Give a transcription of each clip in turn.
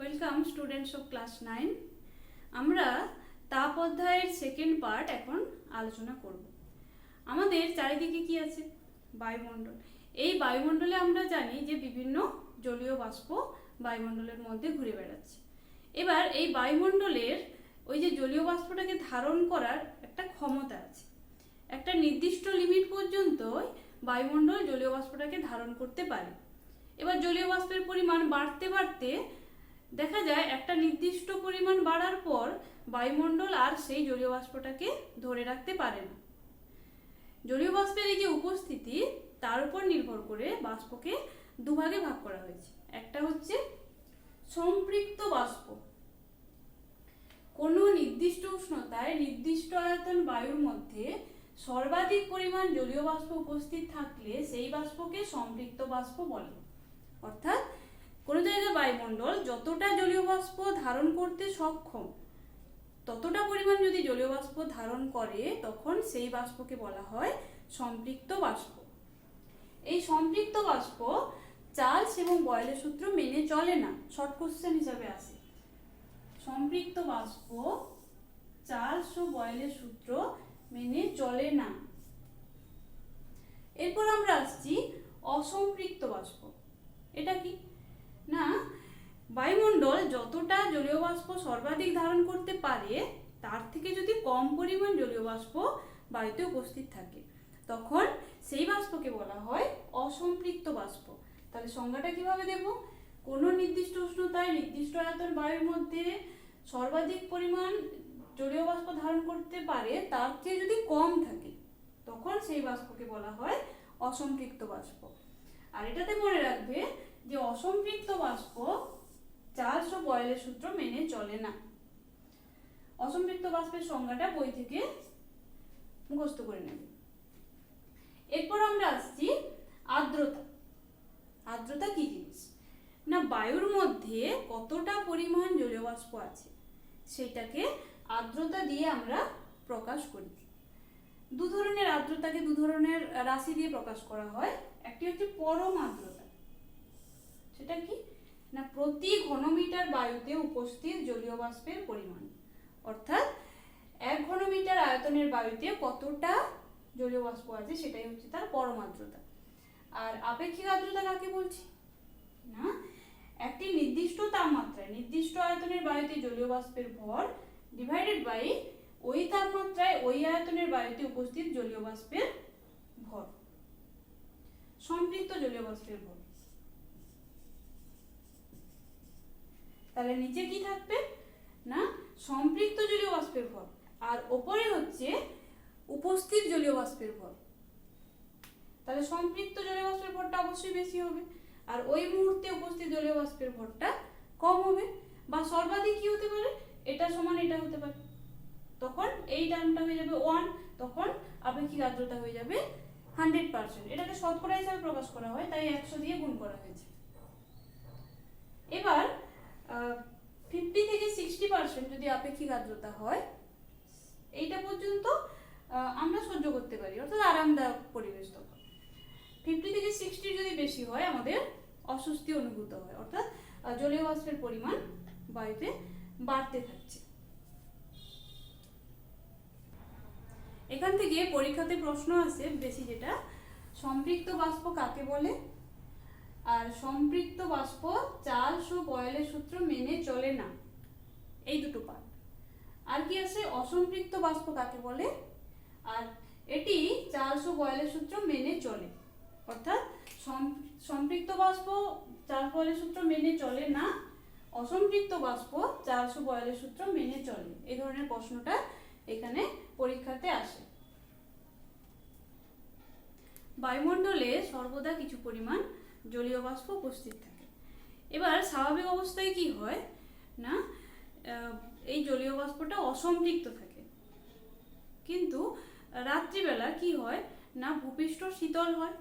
Welcome students of class 9। আমরা তাপ অধ্যায়ের সেকেন্ড পার্ট এখন আলোচনা করব। আমাদের চারিদিকে কি আছে? বায়ুমণ্ডল। এই বায়ুমণ্ডলে আমরা জানি যে বিভিন্ন জলীয় বাষ্প বায়ুমণ্ডলের মধ্যে ঘুরে বেড়াচ্ছে। এবার এই বায়ুমণ্ডলের ওই যে জলীয় বাষ্পটাকে ধারণ করার একটা ক্ষমতা আছে। একটা নির্দিষ্ট লিমিট পর্যন্ত বায়ুমণ্ডল জলীয় বাষ্পটাকে ধারণ করতে পারে। এবার জলীয় বাষ্পের পরিমাণ বাড়তে বাড়তে দেখা যায় একটা নির্দিষ্ট পরিমাণ বাড়ার পর বায়ুমণ্ডল আর সেই জলীয় বাষ্পটাকে ধরে রাখতে পারে না। জলীয় বাষ্পের এই যে উপস্থিতি তার উপর নির্ভর করে বাষ্পকে দুভাগে ভাগ করা হয়েছে। একটা হচ্ছে সম্পৃক্ত বাষ্প। কোনো নির্দিষ্ট উষ্ণতায় নির্দিষ্ট আয়তন বায়ুর মধ্যে সর্বাধিক পরিমাণ জলীয় বাষ্প উপস্থিত থাকলে সেই বাষ্পকে সম্পৃক্ত বাষ্প বলে। অর্থাৎ কোনো জায়গায় বায়ুমণ্ডল যতটা জলীয় বাষ্প ধারণ করতে সক্ষম ততটা পরিমাণ যদি জলীয় বাষ্প ধারণ করে তখন সেই বাষ্পকে বলা হয় সম্পৃক্ত বাষ্প। এই সম্পৃক্ত বাষ্প চার্লস এবং বয়েলের সূত্র মেনে চলে না, শর্ট কোশ্চেন হিসাবে আসে। সম্পৃক্ত বাষ্প চার্লস ও বয়েলের সূত্র মেনে চলে না। এরপর আমরা আসছি অসম্পৃক্ত বাষ্প। এটা কি না, বায়ুমণ্ডল যতটা জলীয় বাষ্প সর্বাধিক ধারণ করতে পারে তার থেকে যদি কম পরিমাণ জলীয় বাষ্প বায়ুতে উপস্থিত থাকে তখন সেই বাষ্পকে বলা হয় অসম্পৃক্ত বাষ্প। তাহলে সংজ্ঞাটা কিভাবে দেব? কোনো নির্দিষ্ট উষ্ণতায় নির্দিষ্ট আয়তন বায়ুর মধ্যে সর্বাধিক পরিমাণ জলীয় বাষ্প ধারণ করতে পারে তার চেয়ে যদি কম থাকে তখন সেই বাষ্পকে বলা হয় অসম্পৃক্ত বাষ্প। আর এটাতে মনে রাখবে যে অসম্পৃক্ত বাষ্প চার্লস ও বয়েলের সূত্র মেনে চলে না। অসম্পৃক্ত বাষ্পের সংজ্ঞাটা বই থেকে মুখস্থ করে নেবে। এরপর আমরা আসছি আর্দ্রতা। আর্দ্রতা কি জিনিস না, বায়ুর মধ্যে কতটা পরিমাণ জলীয় বাষ্প আছে সেটাকে আর্দ্রতা দিয়ে আমরা প্রকাশ করি। দু ধরনের আর্দ্রতাকে দু ধরনের রাশি দিয়ে প্রকাশ করা হয়। একটি হচ্ছে পরম আর্দ্রতা। সেটা কি না, প্রতি ঘনমিটার বায়ুতে উপস্থিত জলীয় বাষ্পের পরিমাণ, অর্থাৎ 1 ঘনমিটার আয়তনের বায়ুতে কতটা জলীয় বাষ্প আছে সেটাই হচ্ছে তার পরম আর্দ্রতা। আর আপেক্ষিক আর্দ্রতা কাকে বলছি না, একটি নির্দিষ্ট তাপমাত্রায় নির্দিষ্ট আয়তনের বায়ুতে জলীয় বাষ্পের ভর ডিভাইডেড বাই ওই তাপমাত্রায় ওই আয়তনের বায়ুতে উপস্থিত জলীয় বাষ্পের ভর, সম্পৃক্ত জলীয় বাষ্পের ভর। তাহলে নিচে কি থাকবে না, সম্পৃক্ত জলীয় বাষ্পের ভর, আর ওপরে হচ্ছে উপস্থিত জলীয় বাষ্পের ভর। তাহলে সম্পৃক্ত জলীয় বাষ্পের ভরটা অবশ্যই বেশি হবে আর ওই মুহূর্তে উপস্থিত জলীয় বাষ্পের ভরটা কম হবে। বা সর্বাধিক কি হতে পারে, এটা সমান এটা হতে পারে, তখন এই টার্মটা হয়ে যাবে 1, তখন আপেক্ষিক আর্দ্রতা হয়ে যাবে 100%। এটাকে শতকরা হিসাবে প্রকাশ করা হয়, তাই 100 দিয়ে গুণ করা হয়েছে। এবার 50 থেকে 60% যদি আপেক্ষিক আর্দ্রতা হয় এইটা পর্যন্ত আমরা সহ্য করতে পারি, অর্থাৎ আরামদায়ক পরিবেশ। তখন 50 থেকে 60 যদি বেশি হয় আমাদের অস্বস্তি অনুভূত হয়, অর্থাৎ জলীয় বাষ্পের পরিমাণ বায়ুতে বাড়তে থাকছে। এখান থেকে পরীক্ষাতে প্রশ্ন আসে বেশি, যেটা সম্পৃক্ত বাষ্প কাকে বলে, আর সম্পৃক্ত বাষ্প চার্লস ও বয়েলের সূত্র মেনে চলে না, এই দুটো পার্ট। আর কি আছে, অসম্পৃক্ত বাষ্প কাকে বলে, আর এটি চার্লস ও বয়েলের সূত্র মেনে চলে। অর্থাৎ সম্পৃক্ত বাষ্প চার্লস বয়েলের সূত্র মেনে চলে না, অসম্পৃক্ত বাষ্প চার্লস ও বয়েলের সূত্র মেনে চলে। এই ধরনের প্রশ্নটা এখানে পরীক্ষাতে আসে। বায়ুমণ্ডলে সর্বদা কিছু পরিমাণ জলীয় বাষ্প উপস্থিত থাকে। এবার স্বাভাবিক অবস্থায় কি হয় না, এই জলীয় বাষ্পটা অসম্পৃক্ত থাকে, কিন্তু রাত্রিবেলা কি হয় না, ভূপৃষ্ঠ শীতল হয়।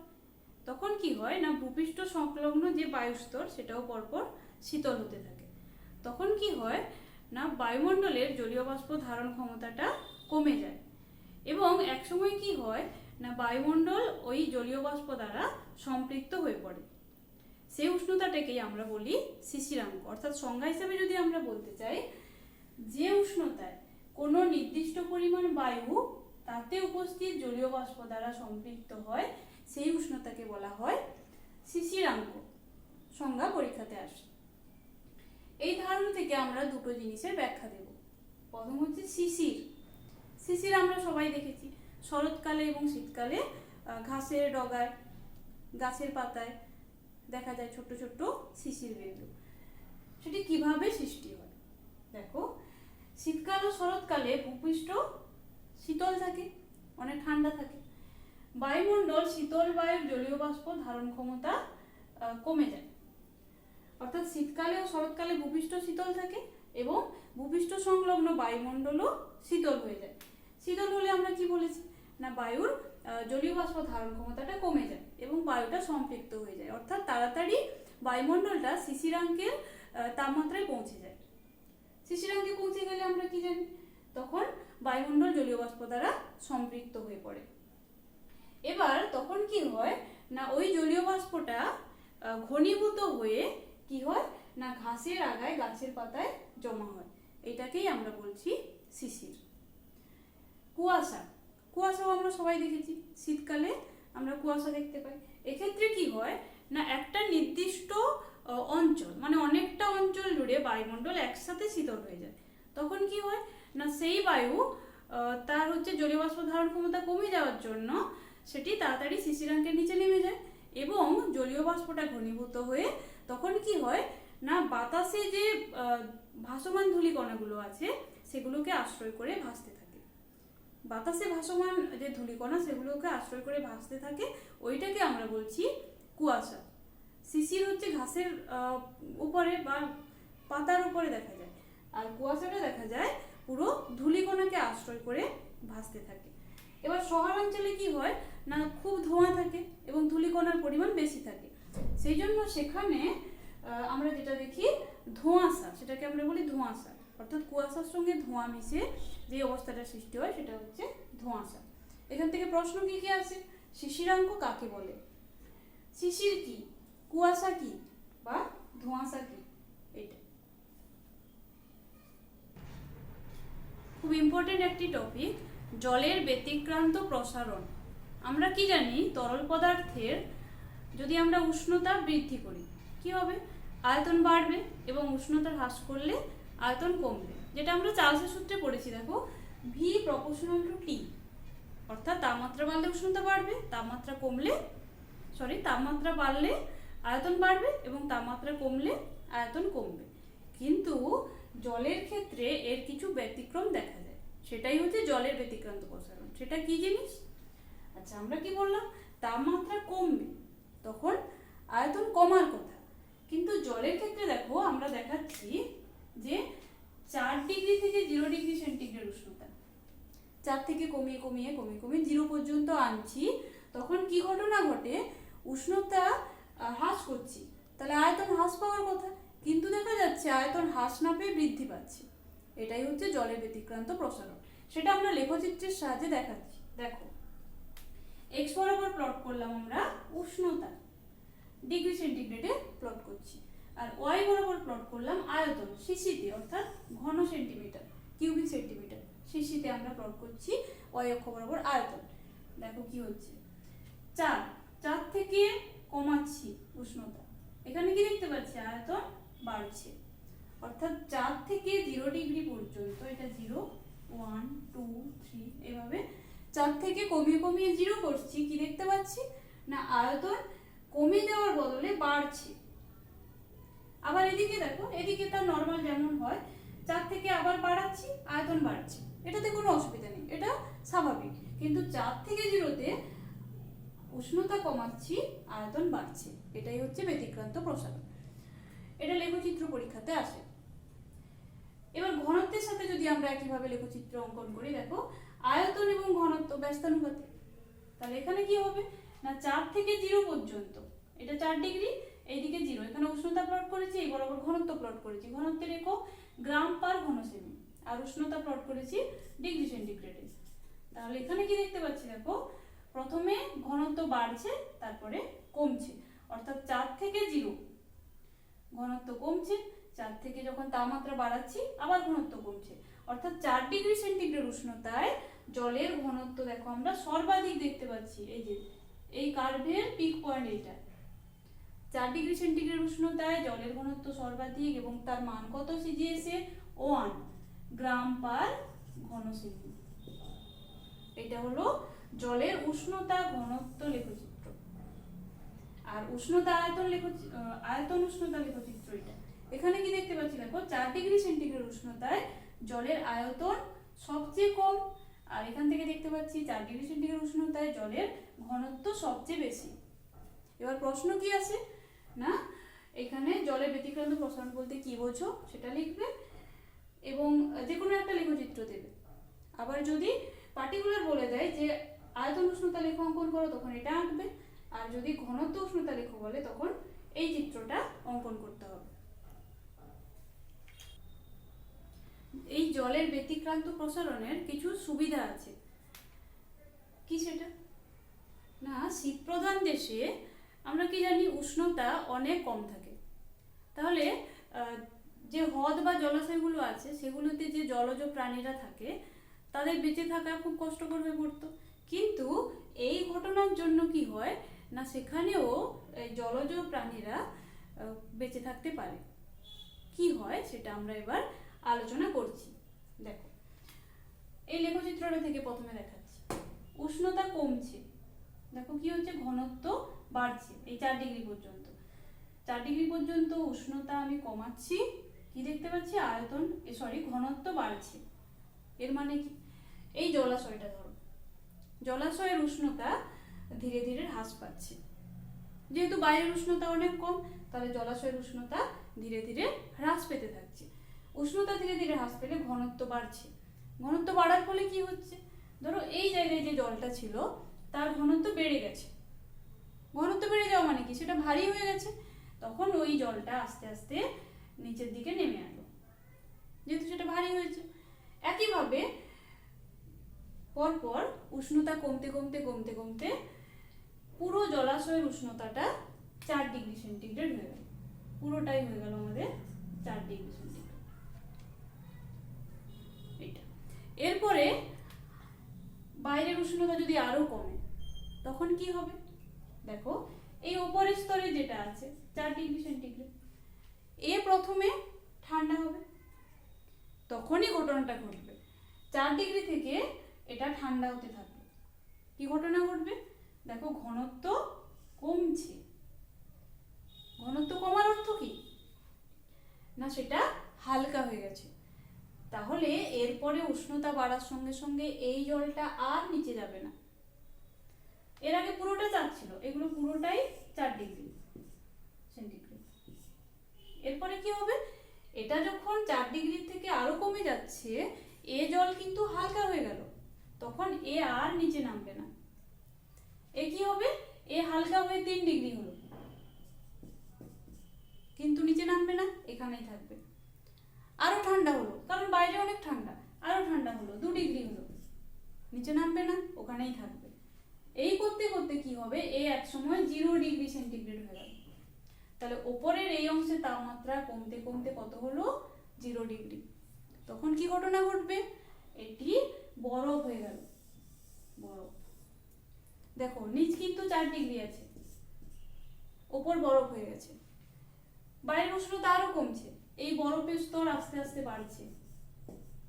তখন কি হয় না, ভূপৃষ্ঠ সংলগ্ন যে বায়ুস্তর সেটাও পরপর শীতল হতে থাকে। তখন কি হয় না, বায়ুমণ্ডলের জলীয় বাষ্প ধারণ ক্ষমতাটা কমে যায় এবং একসময় কি হয় না, বায়ুমণ্ডল ওই জলীয় বাষ্প দ্বারা সম্পৃক্ত হয়ে পড়ে। সেই উষ্ণতাটাকেই আমরা বলি শিশিরাঙ্ক। অর্থাৎ সংজ্ঞা হিসাবে যদি আমরা বলতে চাই, যে উষ্ণতায় কোনো নির্দিষ্ট পরিমাণ বায়ু তাতে উপস্থিত জলীয় বাষ্প দ্বারা সম্পৃক্ত হয় সেই উষ্ণতাকে বলা হয় শিশিরাঙ্ক। সংজ্ঞা পরীক্ষাতে আসে। এই ধারণা থেকে আমরা দুটো জিনিসের ব্যাখ্যা দেব। প্রথম হচ্ছে শিশির। শিশির আমরা সবাই দেখেছি, শরৎকালে এবং শীতকালে ঘাসের ডগায়, গাছের পাতায় দেখা যায় ছোট্ট ছোট্ট শিশির বিন্দু। সেটি কিভাবে সৃষ্টি হয়? দেখো, শীতকাল ও শরৎকালে ভূপৃষ্ঠ শীতল থাকে, অনেক ঠান্ডা থাকে। বায়ুমণ্ডল শীতল বায়ুর জলীয় বাষ্প ধারণ ক্ষমতা কমে যায়। অর্থাৎ শীতকালে ও শরৎকালে ভূপৃষ্ঠ শীতল থাকে এবং ভূপৃষ্ঠ সংলগ্ন বায়ুমণ্ডলও শীতল হয়ে যায়। শীতল হলে আমরা কি বলেছি না, বায়ুর জলীয় বাষ্প ধারণ ক্ষমতাটা কমে যায় এবং বায়ুটা সম্পৃক্ত হয়ে যায়। অর্থাৎ তাড়াতাড়ি বায়ুমণ্ডলটা শিশিরাঙ্কের তাপমাত্রায় পৌঁছে যায়। শিশিরাঙ্কে পৌঁছে গেলে আমরা কি জানি, তখন বায়ুমণ্ডল জলীয় বাষ্প দ্বারা সম্পৃক্ত হয়ে পড়ে। এবার তখন কি হয় না, ওই জলীয় বাষ্পটা ঘনীভূত হয়ে কি হয় না, ঘাসের আগায়, গাছের পাতায় জমা হয়। এটাকেই আমরা বলছি শিশির। কুয়াশা। কুয়াশাও আমরা সবাই দেখেছি, শীতকালে আমরা কুয়াশা দেখতে পাই। এক্ষেত্রে কি হয় না, একটা নির্দিষ্ট অঞ্চল, মানে অনেকটা অঞ্চল জুড়ে বায়ুমণ্ডল একসাথে শীতল হয়ে যায়। তখন কি হয় না, সেই বায়ু তার হচ্ছে জলীয় বাষ্প ধারণ ক্ষমতা কমে যাওয়ার জন্য সেটি তাড়াতাড়ি শিশিরাঙ্কের নিচে নেমে যায় এবং জলীয় বাষ্পটা ঘনীভূত হয়ে তখন কি হয় না, বাতাসে যে ভাসমান ধূলিকণাগুলো আছে সেগুলোকে আশ্রয় করে ভাসতে থাকে। বাতাসে ভাসমান যে ধূলিকণা সেগুলোকে আশ্রয় করে ভাসতে থাকে, ওইটাকে আমরা বলছি কুয়াশা। শিশির হচ্ছে ঘাসের উপরে বা পাতার উপরে দেখা যায়, আর কুয়াশাটা দেখা যায় পুরো ধূলিকণাকে আশ্রয় করে ভাসতে থাকে। এবার শহরাঞ্চলে কি হয় না, খুব ধোঁয়া থাকে এবং ধূলিকণার পরিমাণ বেশি থাকে, সেই জন্য সেখানে আমরা যেটা দেখি ধোঁয়াশা, সেটাকে আমরা বলি ধোঁয়াশা। অর্থাৎ কুয়াশার সঙ্গে ধোঁয়া মিশে যে অবস্থাটা সৃষ্টি হয় সেটা হচ্ছে ধোঁয়াশা। এখান থেকে প্রশ্ন কি কি আসে, শিশিরাঙ্ক কাকে বলে, শিশির কি, কুয়াশা কি বা ধোঁয়াশা কি? এটা খুব ইম্পর্টেন্ট একটি টপিক, জলের ব্যতিক্রান্ত প্রসারণ। আমরা কি জানি, তরল পদার্থের যদি আমরা উষ্ণতা বৃদ্ধি করি কি হবে, আয়তন বাড়বে এবং উষ্ণতা হ্রাস করলে আয়তন কমবে, যেটা আমরা চার্লসের সূত্রে পড়েছি। দেখো, ভি প্রপোর্শনাল টু টি, অর্থাৎ তাপমাত্রা বাড়লে উষ্ণতা বাড়বে, তাপমাত্রা বাড়লে আয়তন বাড়বে এবং তাপমাত্রা কমলে আয়তন কমবে। কিন্তু জলের ক্ষেত্রে এর কিছু ব্যতিক্রম দেখা যায়, সেটাই হচ্ছে জলের ব্যতিক্রান্ত প্রসারণ। সেটা কি জিনিস? আচ্ছা, আমরা কি বললাম, তাপমাত্রা কমবে তখন আয়তন কমার কথা, কিন্তু জলের ক্ষেত্রে দেখো আমরা দেখাচ্ছি যে 4 ডিগ্রি থেকে 0 ডিগ্রি সেন্টিগ্রেড উষ্ণতা, 4 থেকে কমিয়ে কমিয়ে কমিয়ে কমিয়ে 0 পর্যন্ত আনছি, তখন কি ঘটনা ঘটে, উষ্ণতা হ্রাস করছি, তাহলে আয়তন হ্রাস পাওয়ার কথা, কিন্তু দেখা যাচ্ছে আয়তন হ্রাস না পেয়ে বৃদ্ধি পাচ্ছে। এটাই হচ্ছে জলের ব্যতিক্রান্ত প্রসারণ। সেটা আমরা লেখচিত্রের সাহায্যে দেখাচ্ছি। দেখো, এক্স বরাবর প্লট করলাম আমরা উষ্ণতা, ডিগ্রি সেন্টিগ্রেডে প্লট করছি, আর ওয়াই বরাবর প্লট করলাম আয়তন, সিসিতে, অর্থাৎ ঘন সেন্টিমিটার, কিউবিক সেন্টিমিটার, সিসিতে আমরা প্লট করছি ওয়াই অক্ষ বরাবর আয়তন। দেখো কি হচ্ছে, 4 থেকে কমাচ্ছি উষ্ণতা, এখানে কি দেখতে পাচ্ছি, আয়তন বাড়ছে। অর্থাৎ 4 থেকে 0 ডিগ্রি পর্যন্ত, এটা 0, 1, 2, 3 এভাবে 4 থেকে কমিয়ে কমিয়ে 0 করছি, কি দেখতে পাচ্ছি না, আয়তন কমে যাওয়ার বদলে বাড়ছে। আবার এদিকে দেখো, এদিকে তার নরমাল যেমন হয়, 4 থেকে আবার বাড়াচ্ছি, আয়তন বাড়ছে, এটাতে কোনো অসুবিধা নেই, এটা স্বাভাবিক। কিন্তু 4 থেকে 0-তে উষ্ণতা কমাচ্ছি, আয়তন বাড়ছে, এটাই হচ্ছে ব্যতিক্রান্ত প্রসারণ। এটা লেখচিত্র পরীক্ষাতে আসে। এবার ঘনত্বের সাথে যদি আমরা একইভাবে লেখচিত্র অঙ্কন করি, দেখো আয়তন এবং ঘনত্ব ব্যস্তানুপাতিক, তাহলে এখানে কি হবে না, 4 থেকে 0 পর্যন্ত, এটা 4 ডিগ্রি, এইদিকে 0, এখানে উষ্ণতা প্লট করেছি, এই বরাবর ঘনত্ব প্লট করেছি, ঘনত্বের একক গ্রাম পার ঘন সেমি, আর উষ্ণতা প্লট করেছি ডিগ্রি সেন্টিগ্রেডে। তাহলে এখানে কি দেখতে পাচ্ছি, দেখো প্রথমে ঘনত্ব বাড়ছে, তারপরে কমছে, অর্থাৎ 4 থেকে 0 ঘনত্ব কমছে, 4 থেকে যখন তাপমাত্রা বাড়াচ্ছি আবার ঘনত্ব কমছে, অর্থাৎ 4 ডিগ্রি সেন্টিগ্রেড উষ্ণতায় জলের ঘনত্ব দেখো আমরা সর্বাধিক দেখতে পাচ্ছি। এই যে এই কার্ভের পিক পয়েন্ট এইটা, 4 ডিগ্রি সেন্টিগ্রেড উষ্ণতায় জলের ঘনত্ব সর্বাধিক এবং তার মান কত সিজিএসে 1 গ্রাম পার ঘন সেমি। এটা হলো জলের উষ্ণতা ঘনত্ব লেখচিত্র। আর উষ্ণতা আয়তন উষ্ণতা লেখচিত্র এটা। এখানে কি দেখতে পাচ্ছি দেখো, 4 ডিগ্রি সেন্টিগ্রেড উষ্ণতায় জলের আয়তন সবচেয়ে কম, আর এখান থেকে দেখতে পাচ্ছি 4 ডিগ্রি সেন্টিগ্রেড উষ্ণতায় জলের ঘনত্ব সবচেয়ে বেশি। এবার প্রশ্ন কি আছে না, এখানে জলের ব্যতিক্রান্ত প্রসারণ বলতে কি বোঝো সেটা লিখবে এবং যে কোনো একটা লেখচিত্র দেবে। আবার যদি পার্টিকুলার বলে দেয় যে আয়তন উষ্ণতা লেখ অঙ্কন করো, তখন এটা আঁকবে, আর যদি ঘনত্ব উষ্ণতা লেখ বলে তখন এই চিত্রটা অঙ্কন করতে হবে। এই জলের ব্যতিক্রান্ত প্রসারণের কিছু সুবিধা আছে। কি সেটা না, শীতপ্রধান দেশে আমরা কি জানি উষ্ণতা অনেক কম থাকে, তাহলে যে হ্রদ বা জলাশয়গুলো আছে সেগুলোতে যে জলজ প্রাণীরা থাকে তাদের বেঁচে থাকা খুব কষ্টকর হয়ে পড়তো। কিন্তু এই ঘটনার জন্য কি হয় না, সেখানেও জলজ প্রাণীরা বেঁচে থাকতে পারে। কি হয় সেটা আমরা এবার আলোচনা করছি। দেখো এই লেখচিত্রটা থেকে প্রথমে দেখাচ্ছি, উষ্ণতা কমছে, দেখো কি হচ্ছে, ঘনত্ব বাড়ছে এই 4 ডিগ্রি পর্যন্ত। 4 ডিগ্রি পর্যন্ত উষ্ণতা আমি কমাচ্ছি, কি দেখতে পাচ্ছি, ঘনত্ব বাড়ছে। এর মানে কি, এই জলাশয়টা ধরো, জলাশয়ের উষ্ণতা ধীরে ধীরে হ্রাস পাচ্ছে। যেহেতু বাইরের উষ্ণতা অনেক কম, তাহলে জলাশয়ের উষ্ণতা ধীরে ধীরে হ্রাস পেতে থাকছে। উষ্ণতা ধীরে ধীরে হ্রাস পেলে ঘনত্ব বাড়ছে। ঘনত্ব বাড়ার ফলে কি হচ্ছে, ধরো এই জায়গায় যে জলটা ছিল তার ঘনত্ব বেড়ে গেছে। ঘনত্ব বেড়ে যাওয়া মানে কি, সেটা ভারী হয়ে গেছে, তখন ওই জলটা আস্তে আস্তে নিচের দিকে নেমে এলো, যেহেতু সেটা ভারী হয়েছে। একইভাবে পরপর উষ্ণতা কমতে কমতে কমতে কমতে পুরো জলাশয়ের উষ্ণতাটা 4 ডিগ্রি সেন্টিগ্রেড হয়ে গেল, পুরোটাই হয়ে গেল আমাদের 4 ডিগ্রি সেন্টিগ্রেড। এটা এরপরে বাইরের উষ্ণতা যদি আরো কমে তখন কি হবে, দেখো এই উপরের স্তরে যেটা আছে 4 ডিগ্রি সেন্টিগ্রেড, এ প্রথমে ঠান্ডা হবে, তখনই ঘটনাটা ঘটবে 4 ডিগ্রি থেকে এটা ঠান্ডা হতে থাকবে। কি ঘটনা ঘটবে, দেখো ঘনত্ব কমছে। ঘনত্ব কমার অর্থ কি না, সেটা হালকা হয়ে গেছে। তাহলে এরপরে উষ্ণতা বাড়ার সঙ্গে সঙ্গে এই জলটা আর নিচে যাবে না। এর আগে পুরোটা 4 ছিল, এগুলো পুরোটাই 4 ডিগ্রি সেন্টিগ্রেড। এরপরে কি হবে, এটা যখন 4 ডিগ্রি থেকে আরো কমে যাচ্ছে, এ জল কিন্তু হালকা হয়ে গেল, তখন এ আর নিচে নামবে না। এ কি হবে, এ হালকা হয়ে 3 ডিগ্রি হলো, কিন্তু নিচে নামবে না, এখানেই থাকবে। আরো ঠান্ডা হলো, কারণ বাইরে অনেক ঠান্ডা, আরো ঠান্ডা হলো, 2 ডিগ্রি হলো, নিচে নামবে না, ওখানেই থাকবে। এই করতে করতে কি হবে, এ এক সময় 0 ডিগ্রি সেন্টিগ্রেড হয়ে গেল। তাহলে উপরের এই অংশের তাপমাত্রা কমতে কমতে কত হলো, 0 ডিগ্রি। তখন কি ঘটনা ঘটবে, এটি বরফ হয়ে গেল, বরফ। দেখো নিচ কিন্তু 4 ডিগ্রি আছে, উপর বরফ হয়ে গেছে, বাইরের উষ্ণতা আরো কমছে, এই বরফের স্তর আস্তে আস্তে বাড়ছে,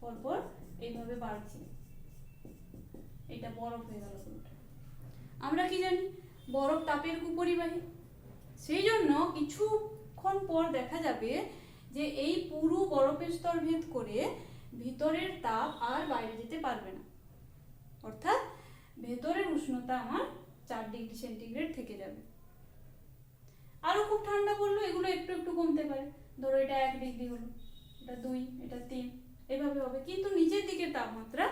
পরপর এইভাবে বাড়ছে, এটা বরফ হয়ে গেল পুরোটা। আমরা কি জানি, বরফ তাপের কুপরিবাহী, সেই জন্য কিছুক্ষণ পর দেখা যাবে যে এই পুরো বরফের স্তর ভেদ করে ভিতরের তাপ আর বাইরে যেতে পারবে না, অর্থাৎ ভেতরের উষ্ণতা আমার 4 ডিগ্রি সেন্টিগ্রেড থেকে যাবে। আরো খুব ঠান্ডা পড়লো, এগুলো একটু একটু কমতে পারে, ধরো এটা 1 ডিগ্রি হলো, এটা 2, এটা 3, এভাবে হবে, কিন্তু নিচের দিকের তাপমাত্রা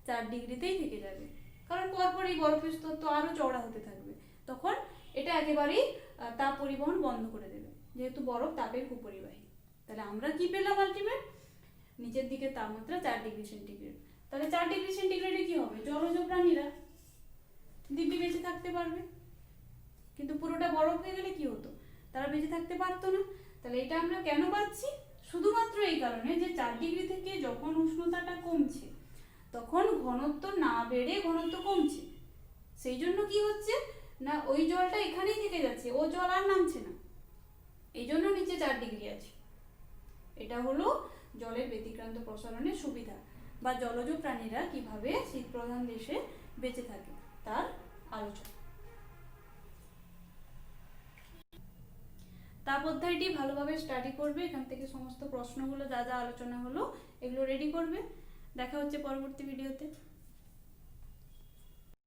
4 ডিগ্রিতেই থেকে যাবে, কারণ পরপর এই বরফের স্তর তো আরো চওড়া হতে থাকবে। তখন এটা একেবারেই তাপ পরিবহন বন্ধ করে দেবে, যেহেতু বরফ তাপের কুপরিবাহী। তাহলে আমরা কি পেলাম আলটিমেট, নিচের দিকের তাপমাত্রা 4 ডিগ্রি সেন্টিগ্রেড। তাহলে 4 ডিগ্রি সেন্টিগ্রেডে কি হবে, জলজ প্রাণীরা দিব্যি বেঁচে থাকতে পারবে। কিন্তু পুরোটা বরফ হয়ে গেলে কি হতো, তারা বেঁচে থাকতে পারতো না। তাহলে এটা আমরা কেন পাচ্ছি? শুধুমাত্র এই কারণে যে 4 ডিগ্রি থেকে যখন উষ্ণতাটা কমছে তখন ঘনত্ব না বেড়ে ঘনত্ব কমছে। সেই জন্য কি হচ্ছে না, ওই জলটা এখানেই থেকে যাচ্ছে, ও জল আর নামছে না, এই জন্য নিচে 4 ডিগ্রি আছে। এটা হলো জলের ব্যতিক্রান্ত প্রসারণের সুবিধা, বা জলজ প্রাণীরা কিভাবে শীত প্রধান দেশে বেঁচে থাকে তার আলোচনা। তাপ অধ্যায়টি ভালোভাবে স্টাডি করবে, এখান থেকে সমস্ত প্রশ্নগুলো যা যা আলোচনা হলো এগুলো রেডি করবে। দেখা হচ্ছে পরবর্তী ভিডিওতে।